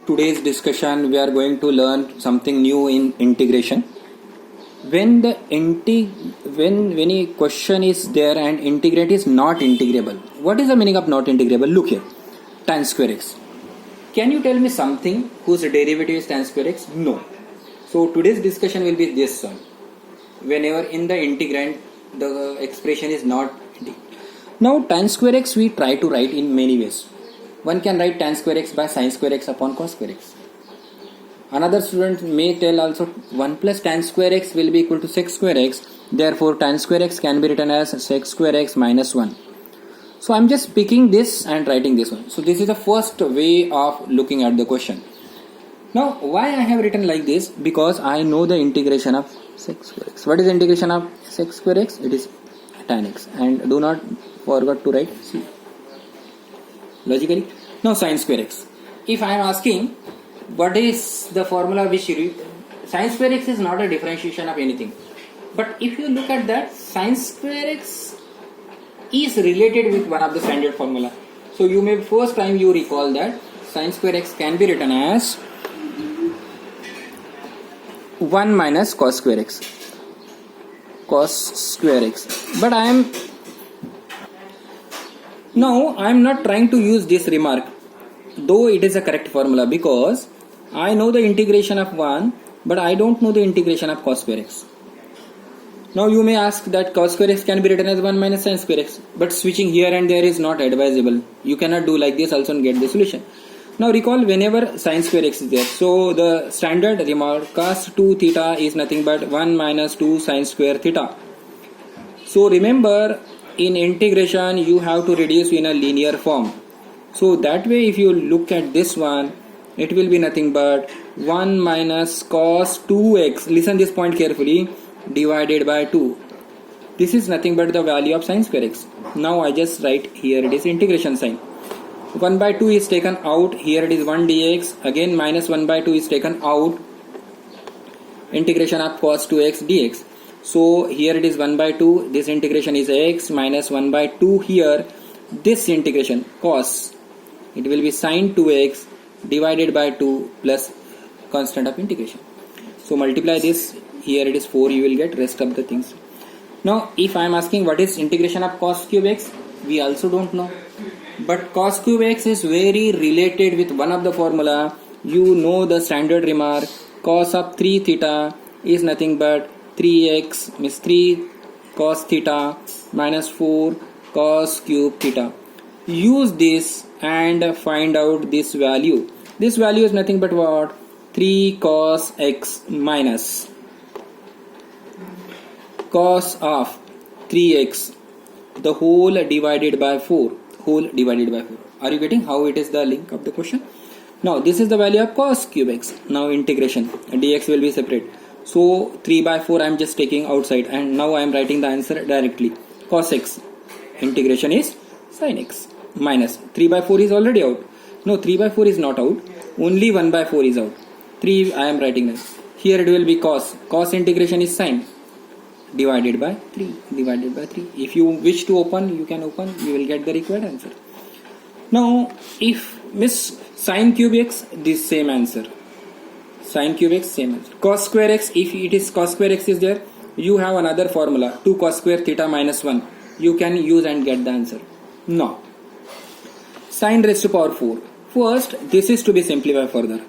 Today's discussion we are going to learn something new in integration. When the when a question is there and integrand is not integrable, what is the meaning of not integrable? Look here, tan square x. Can you tell me something whose derivative is tan square x? No. So today's discussion will be this one. Whenever in the integrand the expression is not now tan square x we try to write in many ways. One can write tan square x by sin square x upon cos square x. Another student may tell also 1 plus tan square x will be equal to sec square x. Therefore tan square x can be written as sec square x minus 1. So I am just picking this and writing this one. So this is the first way of looking at the question. Now why I have written like this? Because I know the integration of sec square x. What is the integration of sec square x? It is tan x. And do not forget to write c. Logically. Now sin square x. If I am asking what is the formula which sin square x is not a differentiation of anything. But if you look at that, sin square x is related with one of the standard formula. So you may first time you recall that sin square x can be written as 1 minus cos square x. Cos square x. But I am not trying to use this remark, though it is a correct formula, because I know the integration of 1, but I don't know the integration of cos square x. Now you may ask that cos square x can be written as 1 minus sin square x, but switching here and there is not advisable. You cannot do like this also and get the solution. Now recall whenever sin square x is there. So the standard remark cos 2 theta is nothing but 1 minus 2 sin square theta. So remember, in integration you have to reduce in a linear form. So that way if you look at this one, it will be nothing but 1 minus cos 2x, listen this point carefully, divided by 2. This is nothing but the value of sin square x. Now I just write here it is integration sign. 1 by 2 is taken out, here it is 1 dx, again minus 1 by 2 is taken out, integration of cos 2x dx. So here it is 1 by 2, this integration is x minus 1 by 2 here, this integration cos, it will be sin 2x divided by 2 plus constant of integration. So multiply this, here it is 4, you will get rest of the things. Now if I am asking what is integration of cos cube x, we also don't know. But cos cube x is very related with one of the formula. You know the standard remark, cos of 3 theta is nothing but 3x means 3 cos theta minus 4 cos cube theta. Use this and find out this value. This value is nothing but what? 3 cos x minus cos of 3x the whole divided by 4. Whole divided by 4. Are you getting how it is the link of the question? Now this is the value of cos cube x. Now integration dx will be separate. So 3 by 4 I am just taking outside and now I am writing the answer directly. Cos x integration is sin x minus 3 by 4 is already out. No, 3 by 4 is not out. Only 1 by 4 is out. 3 I am writing that. Here it will be cos. Cos integration is sin divided by 3. Divided by 3. If you wish to open, you can open. You will get the required answer. Now if miss sin cube x, this same answer. Sin cube x same answer. Cos square x, if it is cos square x is there, you have another formula 2 cos square theta minus 1. You can use and get the answer. Now sin raised to power 4. First this is to be simplified further.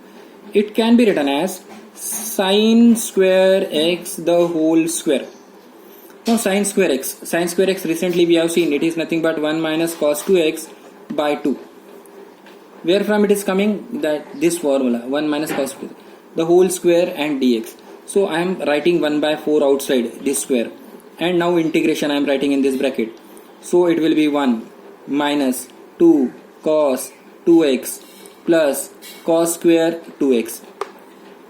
It can be written as sin square x the whole square. Now sin square x recently we have seen it is nothing but 1 minus cos 2x by 2. Where from it is coming? That this formula 1 minus cos 2 the whole square and dx. So I am writing 1 by 4 outside this square and now integration I am writing in this bracket. So it will be 1 minus 2 cos 2x plus cos square 2x.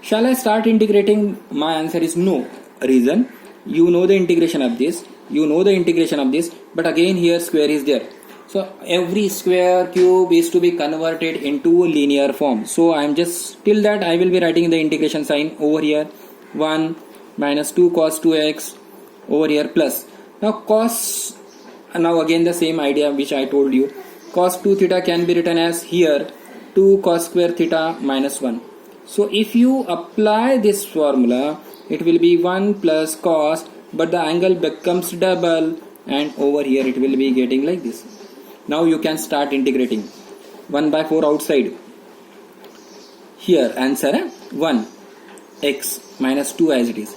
Shall I start integrating? My answer is no. Reason, you know the integration of this, you know the integration of this, but again here square is there. So every square cube is to be converted into linear form. So I am just till that I will be writing the integration sign over here 1 minus 2 cos 2x over here plus. Now cos, now again the same idea which I told you, cos 2 theta can be written as here 2 cos square theta minus 1. So if you apply this formula, it will be 1 plus cos, but the angle becomes double, and over here it will be getting like this. Now you can start integrating. 1 by 4 outside. Here answer 1 x minus 2 as it is.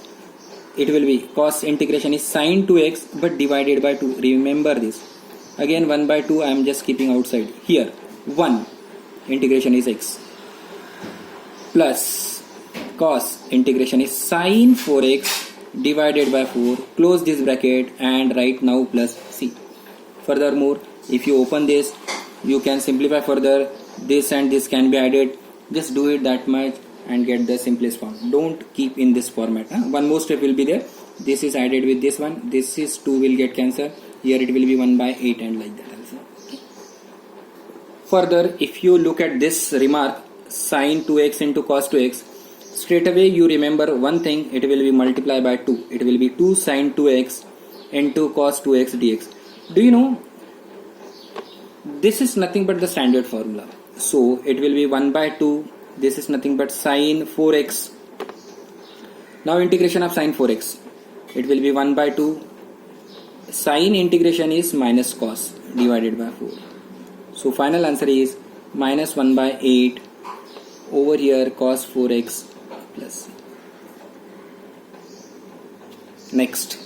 It will be cos integration is sine 2x but divided by 2. Remember this. Again 1 by 2 I am just keeping outside. Here 1 integration is x plus cos integration is sine 4x divided by 4. Close this bracket and write now plus c. Furthermore, if you open this, you can simplify further. This and this can be added. Just do it that much and get the simplest form. Don't keep in this format. One more step will be there. This is added with this one. This is 2 will get cancelled. Here it will be 1 by 8 and like that also. Okay. Further, if you look at this remark, sine 2x into cos 2x, straight away you remember one thing. It will be multiplied by 2. It will be 2 sine 2x into cos 2x dx. Do you know? This is nothing but the standard formula. So it will be 1 by 2. This is nothing but sine 4x. Now integration of sine 4x. It will be 1 by 2. Sine integration is minus cos divided by 4. So final answer is minus 1 by 8. Over here cos 4x plus c. Next.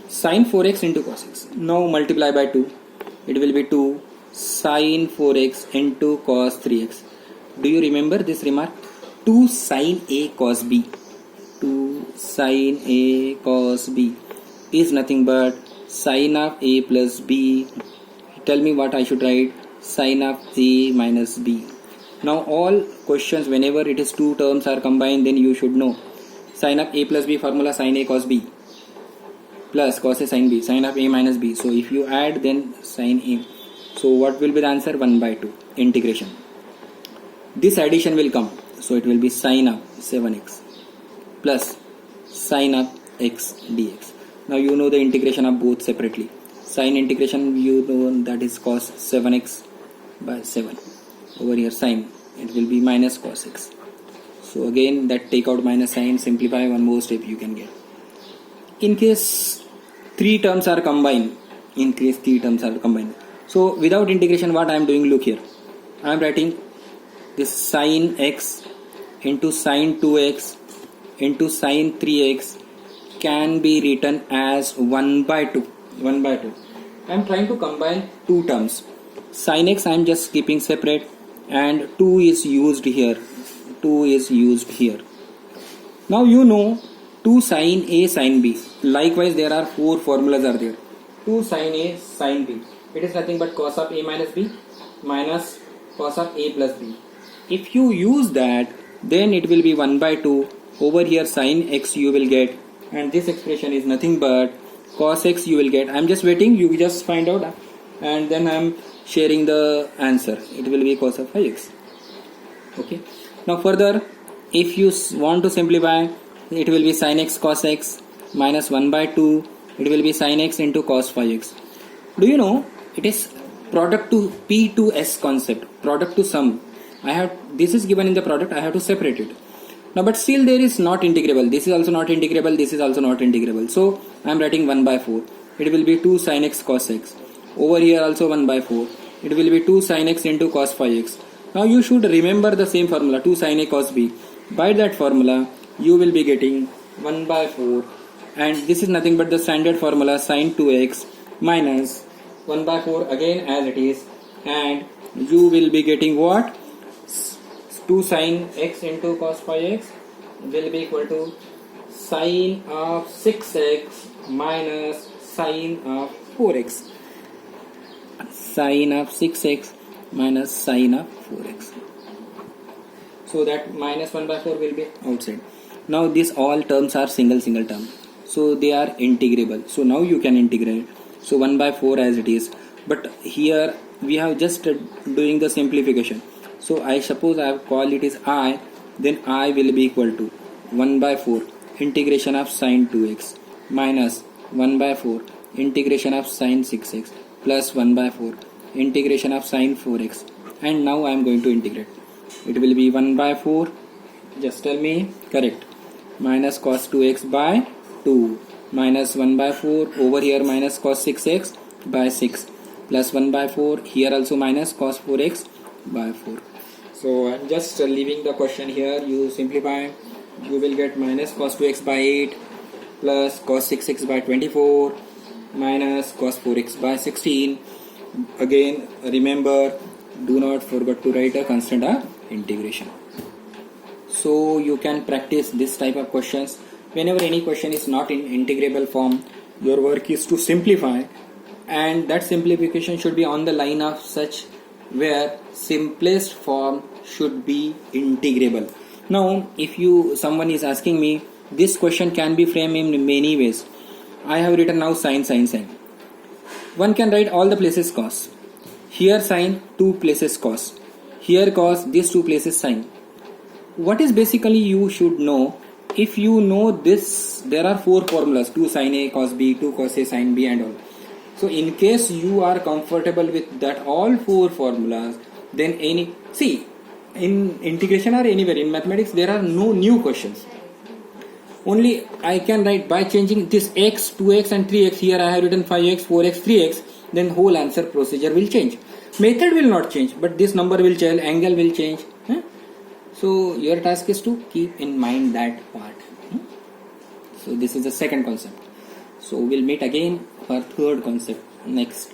Sine 4x into cos x. Now multiply by 2. It will be 2 sine 4x into cos 3x. Do you remember this remark? 2 sine a cos b. 2 sine a cos b is nothing but sine of a plus b. Tell me what I should write. Sine of a minus b. Now all questions whenever it is two terms are combined, then you should know. Sine of a plus b formula sine a cos b plus cos a sine b. Sine of a minus b. So if you add then sine a. So what will be the answer? 1 by 2 integration. This addition will come. So it will be sine of 7x plus sine of x dx. Now you know the integration of both separately. Sine integration you know that is cos 7x by 7. Over here sine it will be minus cos x. So again that take out minus sine, simplify one more step you can get. In case three terms are combined. So without integration what I am doing, look here. I am writing this sine x into sine 2x into sine 3x can be written as 1 by 2. 1 by 2. I am trying to combine two terms. Sine x I am just keeping separate and 2 is used here. 2 is used here. Now you know 2 sine a sine b. Likewise there are 4 formulas are there. 2 sine a sine b. It is nothing but cos of a minus b minus cos of a plus b. If you use that, then it will be 1 by 2. Over here sine x you will get, and this expression is nothing but cos x you will get. I am just waiting, you just find out, and then I am sharing the answer. It will be cos of 5x. Okay. Now further, if you want to simplify, it will be sin x cos x minus 1 by 2. It will be sin x into cos 5x. Do you know it is product to P to S concept, product to sum. This is given in the product, I have to separate it. Now but still there is not integrable. This is also not integrable, this is also not integrable. So I am writing 1 by 4. It will be 2 sin x cos x. Over here also 1 by 4. It will be 2 sin x into cos 5x. Now you should remember the same formula, 2 sin a cos b. By that formula you will be getting 1 by 4, and this is nothing but the standard formula sin 2x minus 1 by 4 again as it is, and you will be getting what? 2 sin x into cos 5x will be equal to sin of 6x minus sin of 4x. Sin of 6x minus sin of 4x. So that minus 1 by 4 will be outside. Now these all terms are single term. So they are integrable. So now you can integrate. So 1 by 4 as it is. But here we have just doing the simplification. So I suppose I have called it is I. Then I will be equal to 1 by 4 integration of sin 2x minus 1 by 4 integration of sin 6x plus 1 by 4 integration of sin 4x and now I am going to integrate. It will be 1 by 4, just tell me, correct, minus cos 2x by 2 minus 1 by 4 over here minus cos 6x by 6 plus 1 by 4 here also minus cos 4x by 4. So I'm just leaving the question here. You simplify, you will get minus cos 2x by 8 plus cos 6x by 24 minus cos 4x by 16. Again remember, do not forget to write a constant of integration. So you can practice this type of questions. Whenever any question is not in integrable form, your work is to simplify, and that simplification should be on the line of such where simplest form should be integrable. Now if someone is asking me, this question can be framed in many ways. I have written now sin. One can write all the places cos. Here sin, 2 places cos. Here cos, these 2 places sin. What is basically you should know, if you know this, there are 4 formulas, 2 sin A cos B, 2 cos A sin B and all. So in case you are comfortable with that all 4 formulas, then in integration or anywhere in mathematics there are no new questions. Only I can write by changing this x, 2x and 3x. Here I have written 5x, 4x, 3x. Then whole answer procedure will change. Method will not change, but this number will change, angle will change. So your task is to keep in mind that part. So this is the second concept. So we'll meet again for third concept next